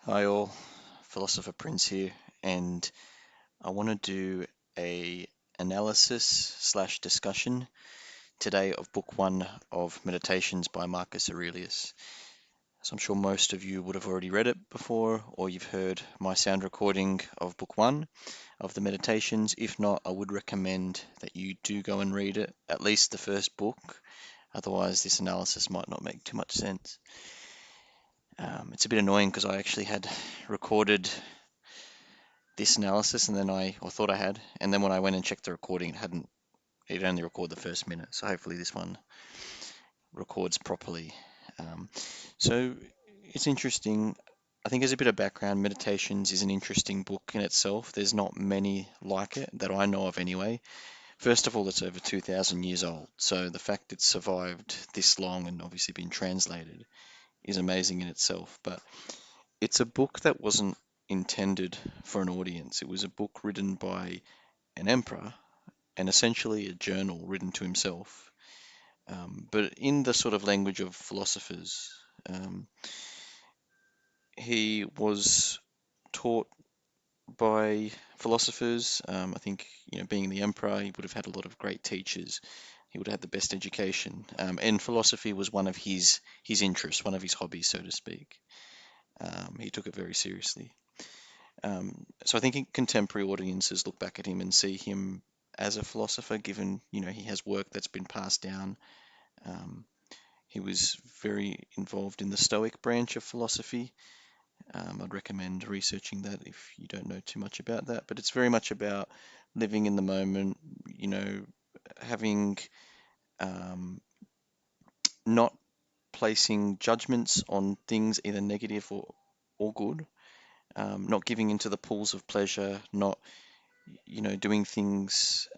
Hi all, Philosopher Prince here, and I want to do a analysis slash discussion today of book one of Meditations by Marcus Aurelius. So I'm sure most of you would have already read it before, or you've heard my sound recording of book one of the Meditations. If not, I would recommend that you do go and read it, at least the first book. Otherwise, this analysis might not make too much sense. It's a bit annoying because I actually had recorded this analysis, and then or thought I had, and then when I went and checked the recording, it only recorded the first minute. So hopefully this one records properly. Um, so it's interesting. I think as a bit of background, Meditations is an interesting book in itself. There's not many like it that I know of anyway. First of all, it's over 2,000 years old. So the fact it's survived this long and obviously been translated is amazing in itself. But it's a book that wasn't intended for an audience. It was a book written by an emperor and essentially a journal written to himself, but in the sort of language of philosophers. Um, he was taught by philosophers. I think, being the emperor, he would have had a lot of great teachers. He would have had the best education, and philosophy was one of his interests, one of his hobbies, so to speak. He took it very seriously. So I think contemporary audiences look back at him and see him as a philosopher, given he has work that's been passed down. Um, he was very involved in the Stoic branch of philosophy. I'd recommend researching that if you don't know too much about that. But it's very much about living in the moment, having um, not placing judgments on things either negative or good, not giving into the pools of pleasure, not doing things,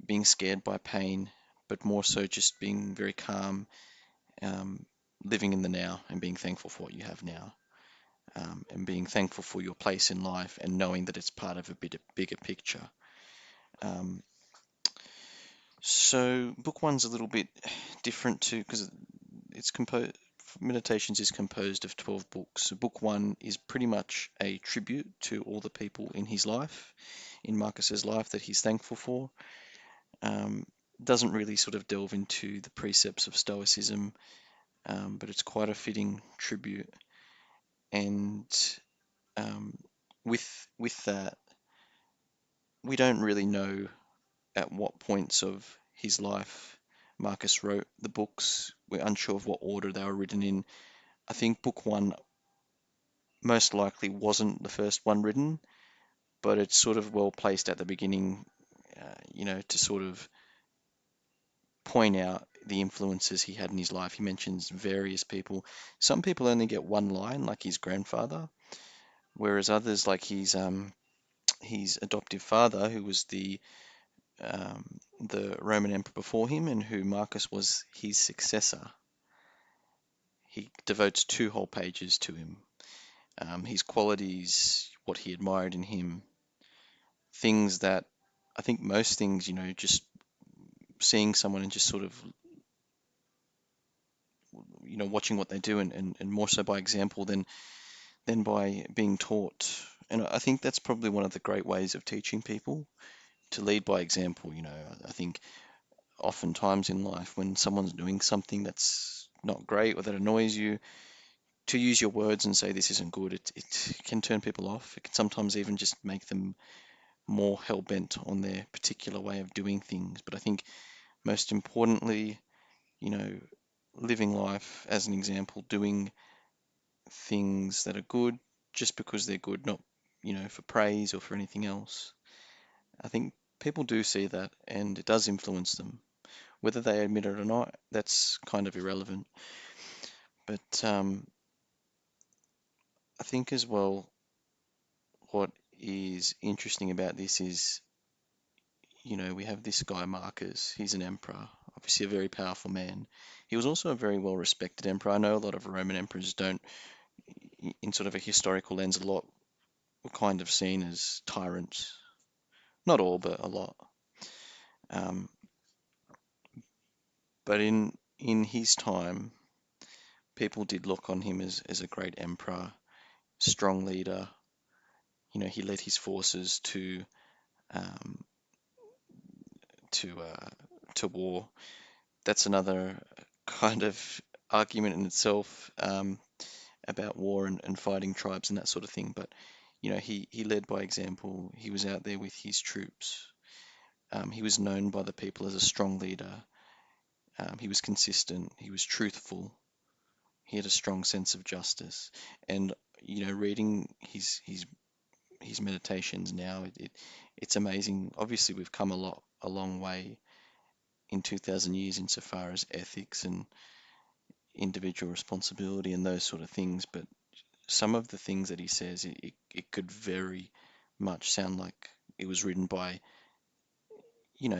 being scared by pain, but more so just being very calm, um, living in the now and being thankful for what you have now, and being thankful for your place in life and knowing that it's part of a bit bigger picture. Um, so book one's a little bit different too because it's composed. Meditations is composed of 12 books. So book one is pretty much a tribute to all the people in his life, in Marcus's life, that he's thankful for. Um, doesn't really sort of delve into the precepts of Stoicism, but it's quite a fitting tribute. And um, with that, we don't really know at what points of his life Marcus wrote the books. We're unsure of what order they were written in. I think book one most likely wasn't the first one written, but it's sort of well placed at the beginning, to sort of point out the influences he had in his life. He mentions various people. Some people only get one line, like his grandfather, whereas others, like his adoptive father, who was the Roman emperor before him and who Marcus was his successor, he devotes two whole pages to him. His qualities, what he admired in him, things that I think most things, just seeing someone and just sort of, watching what they do and more so by example than by being taught. And I think that's probably one of the great ways of teaching people, to lead by example. I think oftentimes in life when someone's doing something that's not great or that annoys you, to use your words and say this isn't good, it can turn people off. It can sometimes even just make them more hell-bent on their particular way of doing things. But I think most importantly, you know, living life as an example, doing things that are good just because they're good, not, for praise or for anything else. I think people do see that and it does influence them. Whether they admit it or not, that's kind of irrelevant. But I think as well, what is interesting about this is, we have this guy Marcus. He's an emperor, obviously a very powerful man. He was also a very well respected emperor. I know a lot of Roman emperors don't, in sort of a historical lens, a lot were kind of seen as tyrants. Not all, but a lot. Um, but in his time, people did look on him as a great emperor. strong leader. He led his forces um, to to war. That's another kind of argument in itself, about war and fighting tribes and that sort of thing. But he led by example. He was out there with his troops. He was known by the people as a strong leader. He was consistent. He was truthful. He had a strong sense of justice. And reading his meditations now, it's amazing. Obviously, we've come a long way in 2,000 years insofar as ethics and individual responsibility and those sort of things. But some of the things that he says, it could very much sound like it was written by,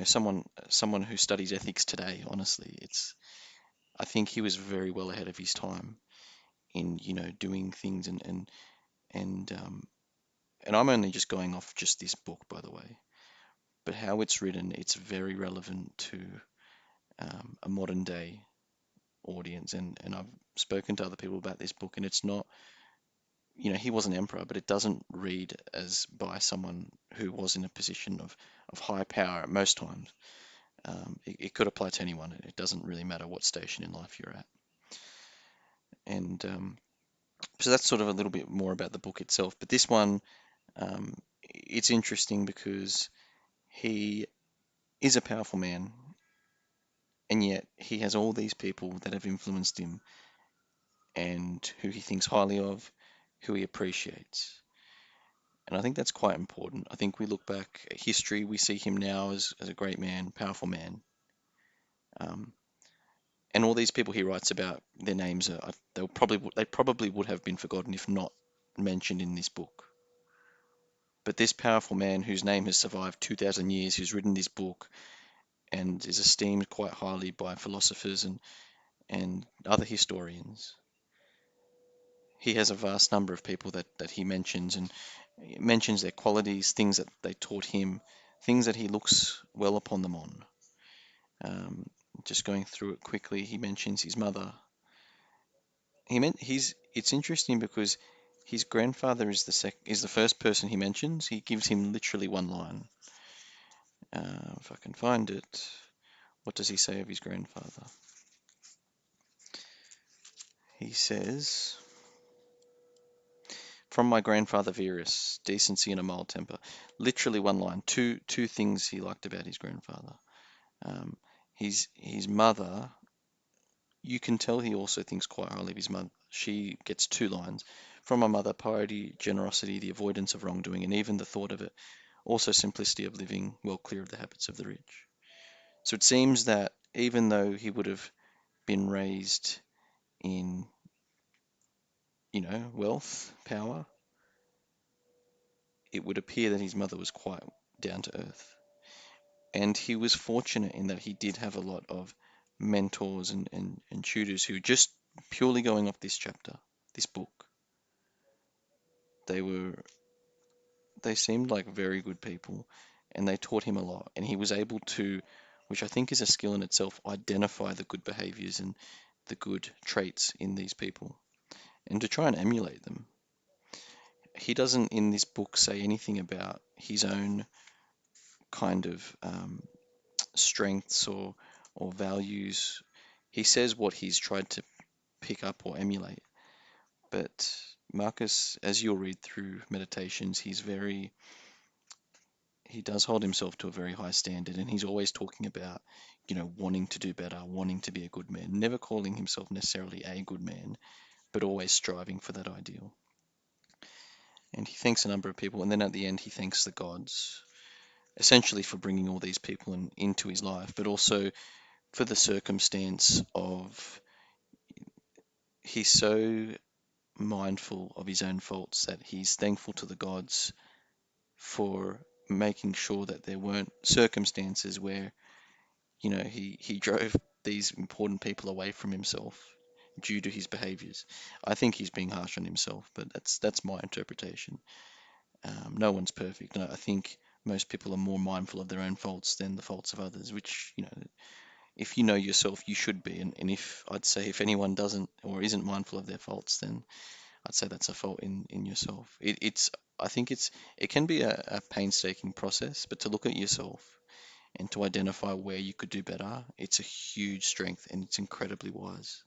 someone who studies ethics today. Honestly, I think he was very well ahead of his time in, doing things and I'm only just going off just this book, by the way, but how it's written, it's very relevant to a modern day audience. And I've spoken to other people about this book, and it's not, he was an emperor, but it doesn't read as by someone who was in a position of high power at most times. It could apply to anyone. It doesn't really matter what station in life you're at. And so that's sort of a little bit more about the book itself. But this one, it's interesting because he is a powerful man, and yet he has all these people that have influenced him and who he thinks highly of, who he appreciates. And I think that's quite important. I think we look back at history, we see him now as a great man, powerful man. Um, and all these people he writes about, their names are they probably would have been forgotten if not mentioned in this book. But this powerful man whose name has survived 2,000 years, who's written this book and is esteemed quite highly by philosophers and other historians, he has a vast number of people that he mentions, and mentions their qualities, things that they taught him, things that he looks well upon them on. Um, just going through it quickly, he mentions his mother. It's interesting because his grandfather is the first person he mentions. He gives him literally one line. If I can find it, what does he say of his grandfather? He says, "From my grandfather Verus, decency and a mild temper." Literally one line. Two things he liked about his grandfather. Um, his mother, you can tell he also thinks quite highly of his mother. She gets two lines. "From my mother, piety, generosity, the avoidance of wrongdoing, and even the thought of it. Also simplicity of living, well clear of the habits of the rich." So it seems that even though he would have been raised in, wealth, power, it would appear that his mother was quite down to earth. And he was fortunate in that he did have a lot of mentors and tutors who, just purely going off this chapter, this book, they were they seemed like very good people, and they taught him a lot. And he was able to, which I think is a skill in itself, identify the good behaviors and the good traits in these people and to try and emulate them. He doesn't in this book say anything about his own kind of strengths or values. He says what he's tried to pick up or emulate. But Marcus, as you'll read through Meditations, he does hold himself to a very high standard, and he's always talking about, wanting to do better, wanting to be a good man, never calling himself necessarily a good man, but always striving for that ideal. And he thanks a number of people, and then at the end he thanks the gods, essentially for bringing all these people into his life, but also for the circumstance of he's so mindful of his own faults that he's thankful to the gods for making sure that there weren't circumstances where, he drove these important people away from himself due to his behaviors. I think he's being harsh on himself, but that's my interpretation. No one's perfect, and I think most people are more mindful of their own faults than the faults of others, which, if you know yourself, you should be. And if I'd say if anyone doesn't or isn't mindful of their faults, then I'd say that's a fault in yourself. I think it can be a painstaking process, but to look at yourself and to identify where you could do better, it's a huge strength and it's incredibly wise.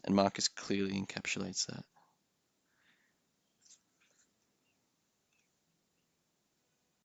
And Marcus clearly encapsulates that.